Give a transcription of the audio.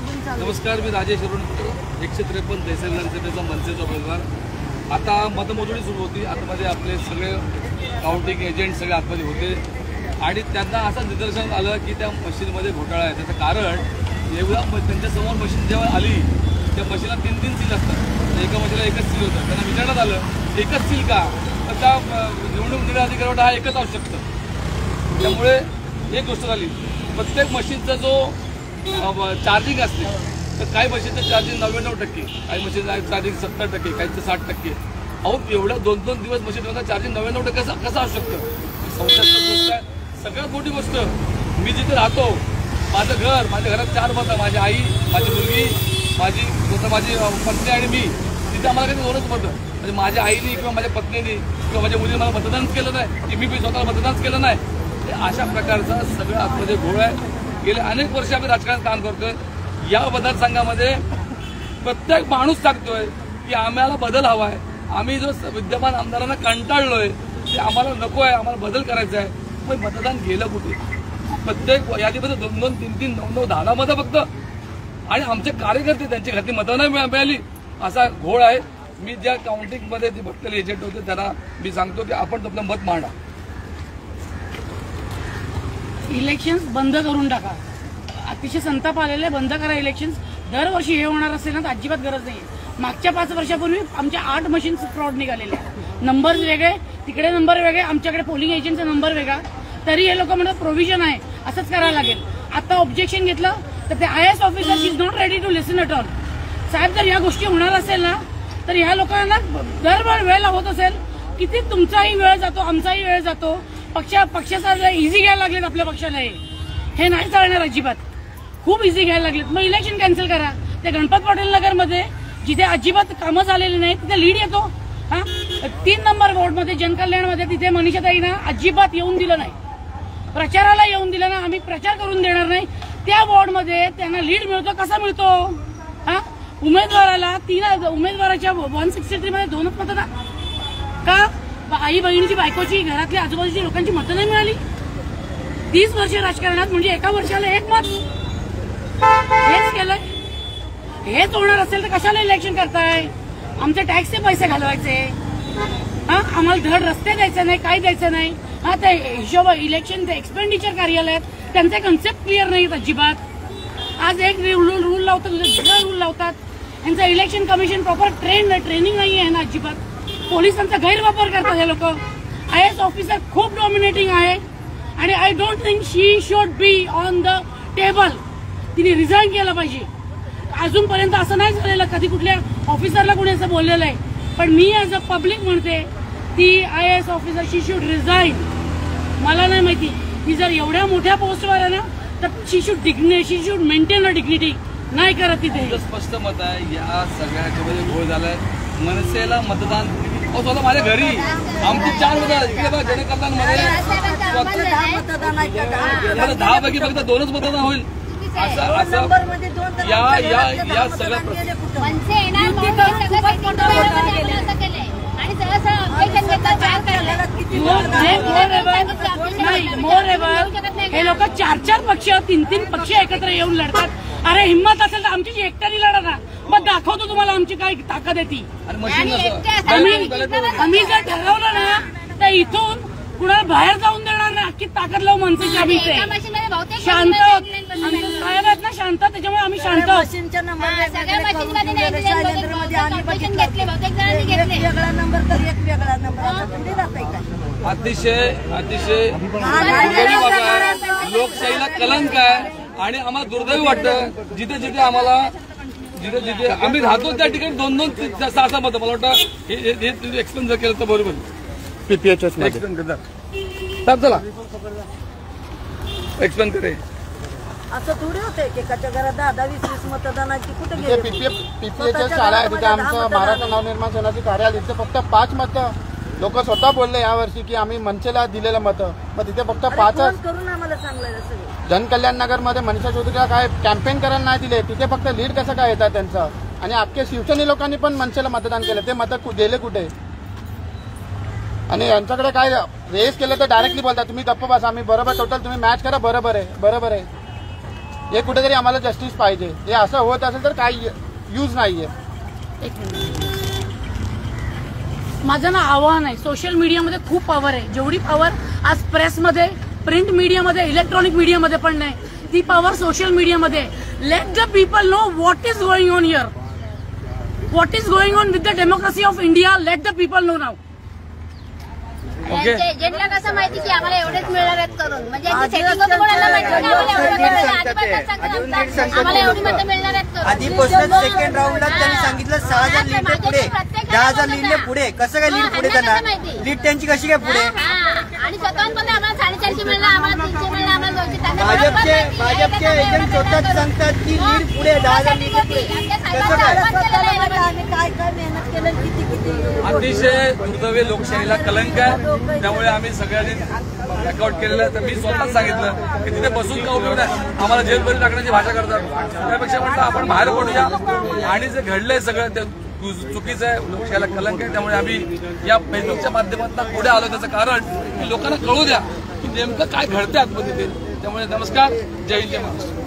नमस्कार, मी राजेश अरुण 153 तहसील विधानसभेचा मनसेचा उमेदवार। आता मतमोजणी सुरू होती। आतमध्ये आपले सगळे काउंटिंग एजंट सगळे आतमध्ये होते आणि त्यांना असं निदर्शनास आलं की त्या मशीनमध्ये घोटाळा आहे। त्याचं कारण एवढा त्यांच्यासमोर मशीन जेव्हा आली त्या मशीनला 3-3 सील असतात, एका मशीनला एकच सील होतं। त्यांना विचारण्यात आलं एकच सील का, तर त्या निवडणूक निर्णय अधिकाऱ्यावर हा एकच असू शकतं। त्यामुळे एक गोष्ट झाली, प्रत्येक मशीनचा जो चार्जिंग असते तर काही मशीनचं चार्जिंग 99%, काही मशीन चार्जिंग 70%, काहीचं 60%। अहो एवढ्या 2-2 दिवस मशीनचा चार्जिंग 99% कसं असू शकतं? संशयास्पद गोष्ट आहे। सगळ्यात मोठी गोष्ट, मी जिथे राहतो माझं घर, माझ्या घरात 4 मतं, माझी आई, माझी मुलगी, माझी पत्नी आणि मी, तिथे आम्हाला काही 2च मतं। म्हणजे माझ्या आईने किंवा माझ्या पत्नीने किंवा माझ्या मुलीने मला मतदानच केलं नाही, की मी स्वतःला मतदानच केलं नाही। अशा प्रकारचा सगळं आतमध्ये घोळ आहे। गेले अनेक वर्ष आम्ही राजकारणात काम करतोय। या मतदारसंघामध्ये प्रत्येक माणूस सांगतोय की आम्हाला बदल हवा आहे, आम्ही जो विद्यमान आमदारांना कंटाळलोय ते आम्हाला नको आहे, आम्हाला बदल करायचा आहे। मग मतदान गेलं कुठे? प्रत्येक यादीमध्ये 2-2, 3-3, 9-9, 10 मतं फक्त, आणि आमचे कार्यकर्ते त्यांची घातली मतं नाही मिळाली, असा घोळ आहे। मी ज्या काउंटिंगमध्ये जे बसलेले एजंट होते त्यांना मी सांगतो की आपण आपलं मत मांडा। इलेक्शन्स बंद करून टाका, अतिशय संताप आलेले, बंद करा इलेक्शन्स। दरवर्षी हे होणार असेल ना तर अजिबात गरज नाही। मागच्या 5 वर्षापूर्वी आमच्या 8 मशीन्स फ्रॉड निघालेले, नंबर वेगळे, तिकडे नंबर वेगळे, आमच्याकडे पोलिंग एजंटचा नंबर वेगळा, तरी हे लोक म्हणतात प्रोव्हिजन आहे, असंच करायला लागेल। आता ऑब्जेक्शन घेतलं तर ते IAS officer is not ready to listen at all. साहेब, जर या गोष्टी होणार असेल ना तर ह्या लोकांना दरबार वेळ लावत असेल, किती तुमचाही वेळ जातो, आमचाही वेळ जातो। पक्षाचा इझी घ्यायला लागलेत आपल्या पक्षाला, हे नाही चालणार अजिबात, खूप इझी घ्यायला लागलेत। मग इलेक्शन कॅन्सल करा। ते गणपत पाटील नगर मध्ये जिथे अजिबात कामं झालेली नाही तिथे लीड येतो। 3 नंबर वॉर्डमध्ये जनकल्याणमध्ये तिथे मनीषाताईंना अजिबात येऊन दिलं नाही, प्रचाराला येऊन दिलं ना, आम्ही प्रचार करून देणार नाही। त्या वॉर्डमध्ये त्यांना लीड मिळतो, कसा मिळतो? उमेदवाराला 3 उमेदवाराच्या 163 मध्ये 2च मतदान का? आई बहिणीची, बायकोची, घरातल्या आजूबाजूच्या लोकांची मतं नाही मिळाली? 30 वर्ष राजकारणात म्हणजे एका वर्षाला 1 मत, हेच केलंय। हेच होणार असेल तर कशाला इलेक्शन करताय? आमचे टॅक्सचे पैसे घालवायचे, आम्हाला धड रस्ते द्यायचे नाही, काय द्यायचं नाही। ते हिशोब इलेक्शन एक्सपेंडिचर कार्यालयात त्यांचे कन्सेप्ट क्लिअर नाहीत अजिबात। आज एक रूल लावतात, दुसरा रूल लावतात। यांचं इलेक्शन कमिशन प्रॉपर ट्रेनिंग नाही आहे ना अजिबात। पोलिसांचा गैरवापर करतात हे लोक। IAS ऑफिसर खूप डॉमिनेटिंग आहे आणि I don't think she should be on the table. तिने रिझाईन केलं पाहिजे। अजूनपर्यंत असं नाही झालेलं, कधी कुठल्या ऑफिसरला कोणी असं बोललेलं आहे, पण मी ॲज अ पब्लिक म्हणते ती IAS officer she should resign. मला नाही माहिती, ती जर एवढ्या मोठ्या पोस्टवर आहे ना तर शी शुड मेंटेन अ डिग्निटी, नाही करत तिथे। स्पष्ट मत आहे, या सगळ्याच्यामध्ये घोळ झालाय। मनसेला मतदान स्वतः माझ्या घरी आमची 4 मतं, इकडे बघा जनकल्याणमध्ये 10 पैकी फक्त 2च मतदान होईल। असं या सगळ्या हे लोक 4-4 पक्ष, 3-3 पक्ष एकत्र येऊन लढतात। अरे हिम्मत असेल तर आमची जी एकट्याने लढा ना, मग दाखवतो तुम्हाला आमची काय ताकद आहे ती। आम्ही जर ठरवलं ना तर इथून कुणाला बाहेर जाऊन देणार नाही, अख्खी ताकद लावू मनसेची आम्ही। शांत साहेब आहेत ना, शांत, त्याच्यामुळे आम्ही शांत आहोत। अतिशय लोकशाहीला कलंक आहे आणि आम्हाला दुर्दैवी वाटतं जिथे जिथे आम्ही राहतो त्या ठिकाणी 2-2, 6-6 मतं। मला वाटतं हे एक्सप्लेन जर केलं तर बरोबर PPHS एक्सप्लेन करतात। चला एक्सप्लेन करे। असं थोडी होते की एकाच्या घरात 10-20 मतदानाची कुठे गेले? PPHS शाळा आहे तिथे आमचं महाराष्ट्र नवनिर्माण सेनाचे कार्यालय, तिथे फक्त 5 मतं लोक स्वतः बोलले यावर्षी की आम्ही मनसेला दिलेलं मतं, मग तिथे फक्त 5च करून आम्हाला सांगलं। जनकल्याण नगर मध्ये मनीषा चौधरीला काय कॅम्पेन करायला नाही दिले, तिथे फक्त लीड कसं काय येतात त्यांचं? आणि अख्ख्या शिवसेने लोकांनी पण मनसेला मतदान केलं, ते मतं गेले कुठे? आणि यांच्याकडे काय रेस केलं तर डायरेक्टली बोलतात तुम्ही गप्प बसा, आम्ही बरोबर टोटल तुम्ही मॅच करा, बरोबर आहे। हे कुठेतरी आम्हाला जस्टिस पाहिजे. हे असं होत असेल तर काही यूज नाहीये. एक मिनिट. माझं ना आव्हान आहे, सोशल मीडियामध्ये खूप पॉवर आहे. जेवढी पॉवर आज प्रेसमध्ये, प्रिंट मीडियामध्ये, इलेक्ट्रॉनिक मीडियामध्ये पण नाही, ती पॉवर सोशल मीडियामध्ये. Let the people know what is going on here, what is going on with the democracy of India. Let the people know now. Okay. एजंटला कसं माहिती की आम्हाला एवढेच मिळणार आहेत करून, म्हणजे कोणाला माहिती आम्हाला एवढी मतं मिळणार आहेत करून. आधीपासून सेकंड राऊंडला त्यांनी सांगितलं 6,000 लीडने पुढे, 10,000 लीडने पुढे. कसं काय लीड पुढे त्यांना, लीड त्यांची कशी काय पुढे? आणि स्वतःहून पण आम्हाला 450 मिळणार, आम्हाला 300 मिळणार, आम्हाला 200. भाजपचे एजंट स्वतःच सांगतात की लीड पुढे, 10,000 लीड पुढे. कसं काय? आम्ही काय काय मेहनत केलं, किती अतिशय दुर्दैवी लोकशाहीला कलंक आहे. त्यामुळे आम्ही सगळ्यांनी अकाउंट केलेलं. तर मी स्वतःच सांगितलं की तिथे बसून का उपयोग नाही, आम्हाला जेलमध्ये टाकण्याची भाषा करतात. त्यापेक्षा म्हटलं आपण बाहेर पडूया. आणि जे घडलंय सगळं ते चुकीचं आहे, लोकशाहीला कलंक आहे. त्यामुळे आम्ही या फेसबुकच्या माध्यमातून पुढे आलो. त्याचं कारण की लोकांना कळू द्या की नेमकं काय घडतंय आतमध्ये ते. त्यामुळे नमस्कार, जय हिंद, जय महाराष्ट्र.